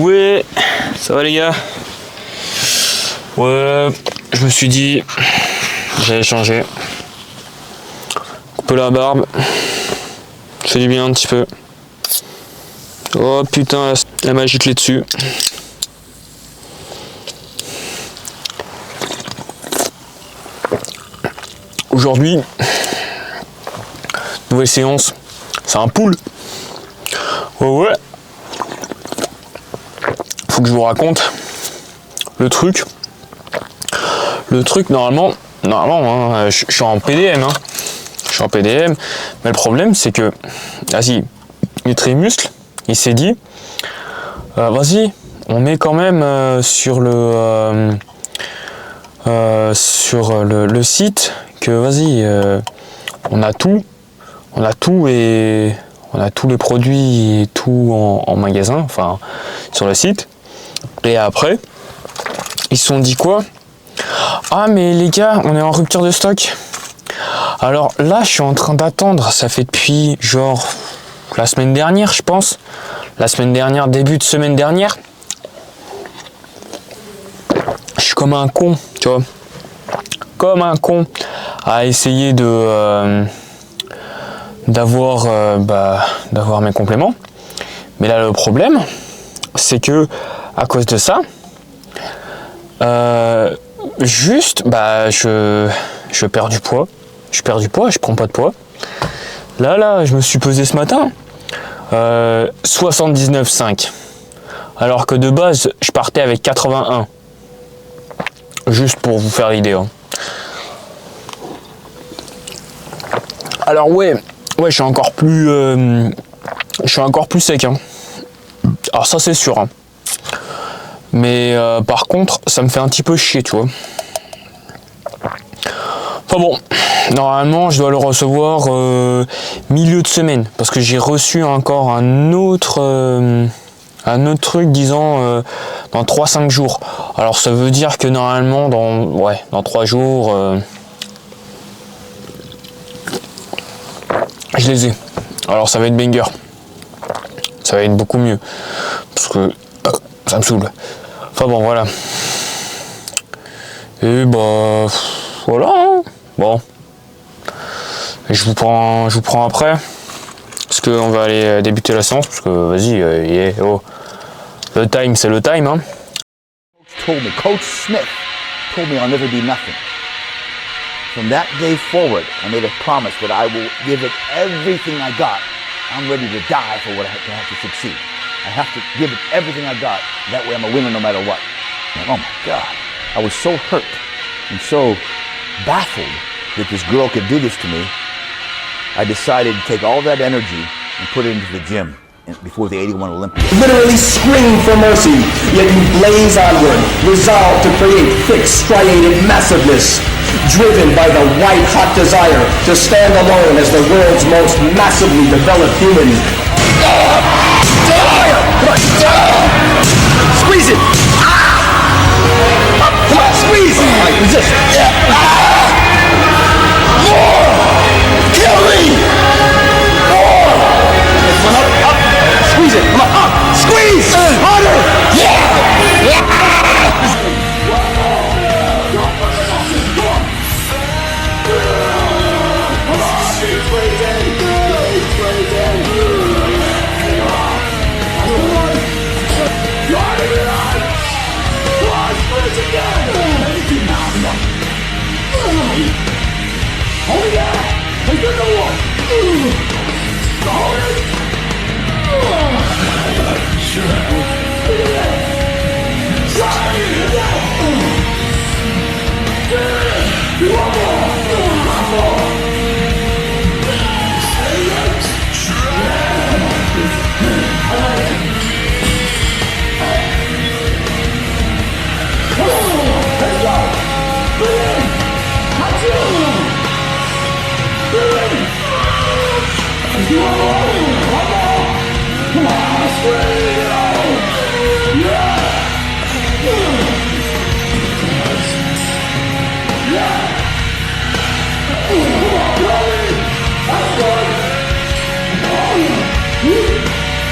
Ouais, ça va les gars? Ouais, je me suis dit, j'allais changer. Couper la barbe, ça fait du bien un petit peu. Oh putain, la magie est dessus. Aujourd'hui, nouvelle séance, c'est un pool. Ouais. Faut que je vous raconte le truc. Normalement, hein, je suis en PDM. Hein. Je suis en PDM, mais le problème c'est que, vas-y, Nutrimuscle, il s'est dit, vas-y, on met quand même sur le site que vas-y, on a tous les produits et tout en magasin, enfin sur le site. Et après, ils se sont dit quoi? Ah mais les gars, on est en rupture de stock. Alors là, je suis en train d'attendre, ça fait depuis genre la semaine dernière, je pense. La semaine dernière, début de semaine dernière. Je suis comme un con, tu vois. Comme un con à essayer d'avoir mes compléments. Mais là, le problème, c'est que à cause de ça, je perds du poids. Je prends pas de poids. Là, je me suis pesé ce matin, 79,5. Alors que de base, je partais avec 81. Juste pour vous faire l'idée. Hein. Alors ouais, je suis encore plus sec. Hein. Alors ça c'est sûr. Hein. Mais par contre, ça me fait un petit peu chier, tu vois. Enfin bon, normalement, je dois le recevoir milieu de semaine, parce que j'ai reçu encore un autre truc disant dans 3-5 jours. Alors ça veut dire que normalement, dans 3 jours, je les ai. Alors ça va être banger. Ça va être beaucoup mieux. Parce que ça me saoule. Enfin bon, voilà. Et bah voilà. Hein. Bon. Et je vous prends après. Parce qu'on va aller débuter la séance. Parce que vas-y, le time, c'est le time. Hein. Coach Smith told me I'll never be nothing. From that day forward, I made a promise that I will give it everything I got. I'm ready to die for what I have to succeed. I have to give it everything I got. That way I'm a winner no matter what. And oh my God. I was so hurt and so baffled that this girl could do this to me. I decided to take all that energy and put it into the gym before the 81 Olympics. Literally scream for mercy, yet you blaze onward, resolved to create thick, striated massiveness, driven by the white-hot desire to stand alone as the world's most massively developed human. Squeeze it! Come on, squeeze! All right, resist. More! Kill me! More! Next one up. Squeeze it! Come on, up! Squeeze! Harder! Yeah!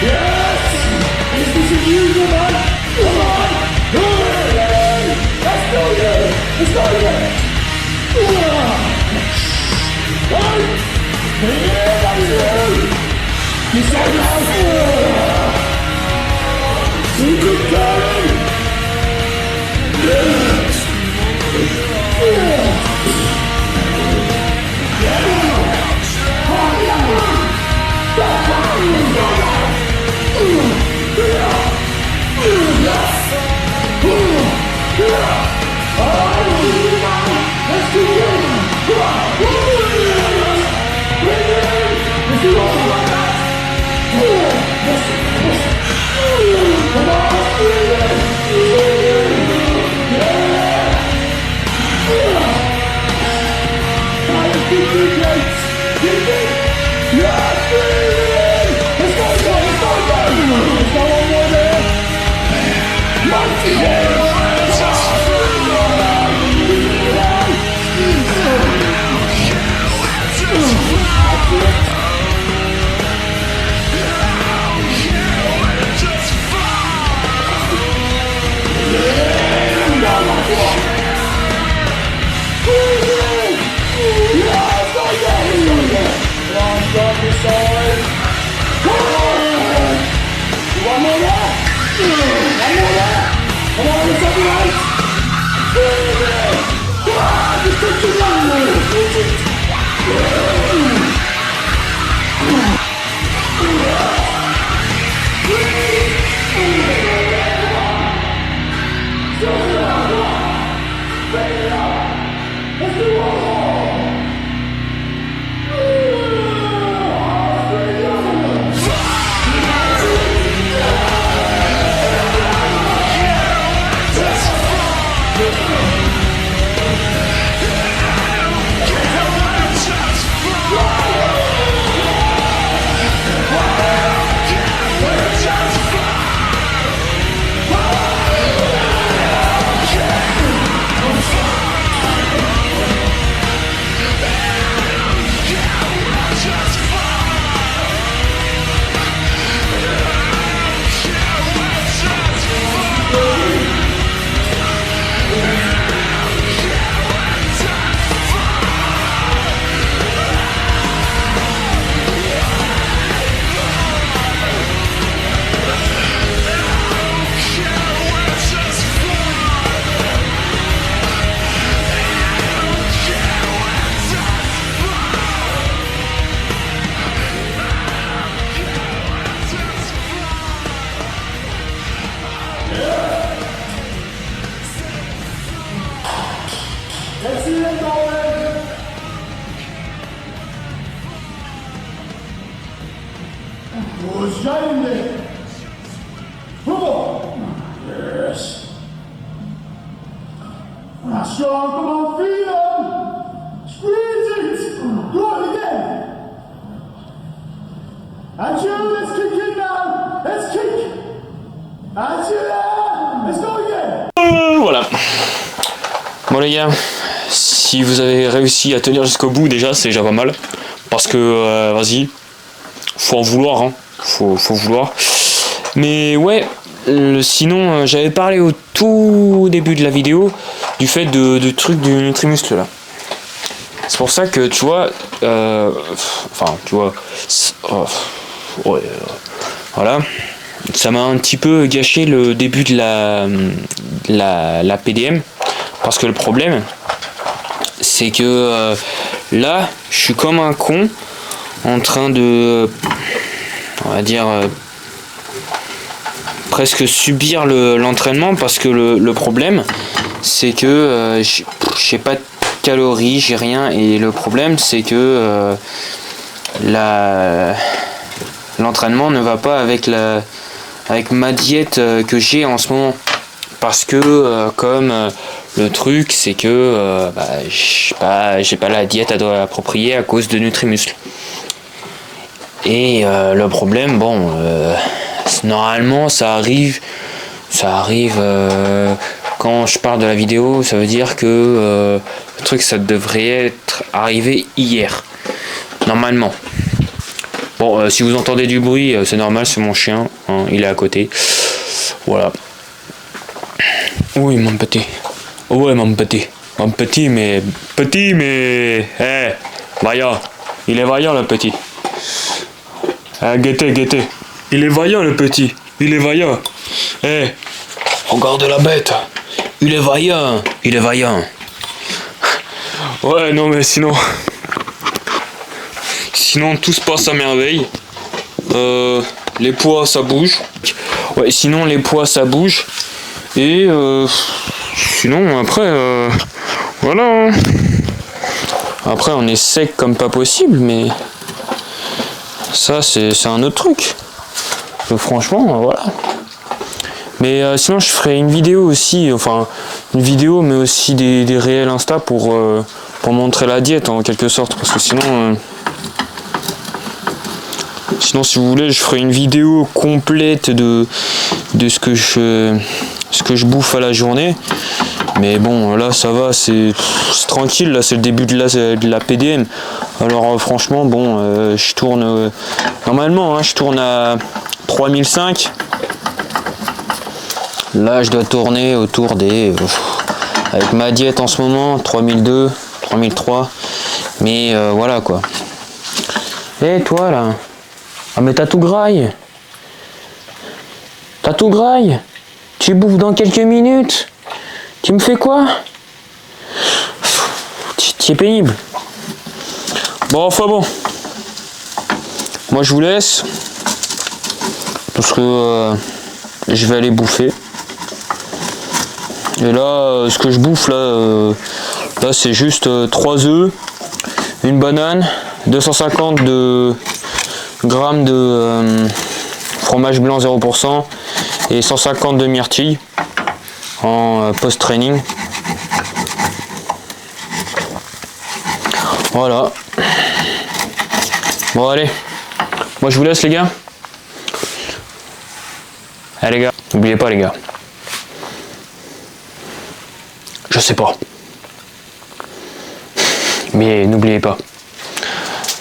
Yes! Is this a usual man? Voilà. Bon les gars, si vous avez réussi à tenir jusqu'au bout déjà, c'est déjà pas mal. Parce que, vas-y, faut en vouloir, hein. Faut vouloir. Mais ouais, sinon, j'avais parlé au tout début de la vidéo du fait de truc du Nutrimuscle là. C'est pour ça que tu vois, ouais, voilà, ça m'a un petit peu gâché le début de la PDM, parce que le problème, c'est que là, je suis comme un con en train de, on va dire, presque subir l'entraînement, parce que le problème, c'est que j'ai pas de calories, j'ai rien, et le problème c'est que l'entraînement ne va pas avec ma diète que j'ai en ce moment, parce que comme le truc c'est que j'ai pas la diète appropriée à cause de Nutrimuscle, et le problème, bon, normalement ça arrive quand je parle de la vidéo, ça veut dire que le truc, ça devrait être arrivé hier, normalement. Bon, si vous entendez du bruit, c'est normal, c'est mon chien, hein, il est à côté. Voilà. Oui, mon petit. Ouais, mon petit. Mon petit, mais... Petit, mais... Eh, vaillant. Il est vaillant, le petit. Guettez, guettez. Il est vaillant, le petit. Il est vaillant. Eh, regarde la bête. Il est vaillant. Il est vaillant. Ouais, non, mais sinon... Sinon, tout se passe à merveille. Les poids, ça bouge. Ouais, sinon, les poids, ça bouge. Et... sinon, après... voilà. Hein. Après, on est sec comme pas possible, mais... Ça, c'est un autre truc. Donc, franchement, voilà. Mais sinon, je ferai une vidéo aussi, enfin, une vidéo, mais aussi des réels Insta pour montrer la diète, en quelque sorte. Parce que sinon, si vous voulez, je ferai une vidéo complète de ce que je bouffe à la journée. Mais bon, là, ça va, c'est tranquille, là, c'est le début de la PDM. Alors, franchement, bon, je tourne... normalement, hein, je tourne à 3005. Là, je dois tourner autour des... avec ma diète en ce moment, 3002, 3003. Mais voilà, quoi. Et toi, là? Ah, mais t'as tout graille. T'as tout graille. Tu bouffes dans quelques minutes. Tu me fais quoi? C'est pénible. Bon, enfin bon. Moi, je vous laisse. Parce que je vais aller bouffer. Et là, ce que je bouffe, là c'est juste 3 œufs, une banane, 250 grammes de fromage blanc 0% et 150 de myrtilles en post-training. Voilà. Bon, allez. Moi, je vous laisse, les gars. Allez, les gars. N'oubliez pas, les gars. Je sais pas. Mais n'oubliez pas.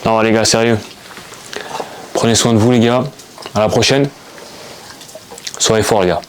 Non, les gars, sérieux. Prenez soin de vous, les gars. À la prochaine. Soyez forts, les gars.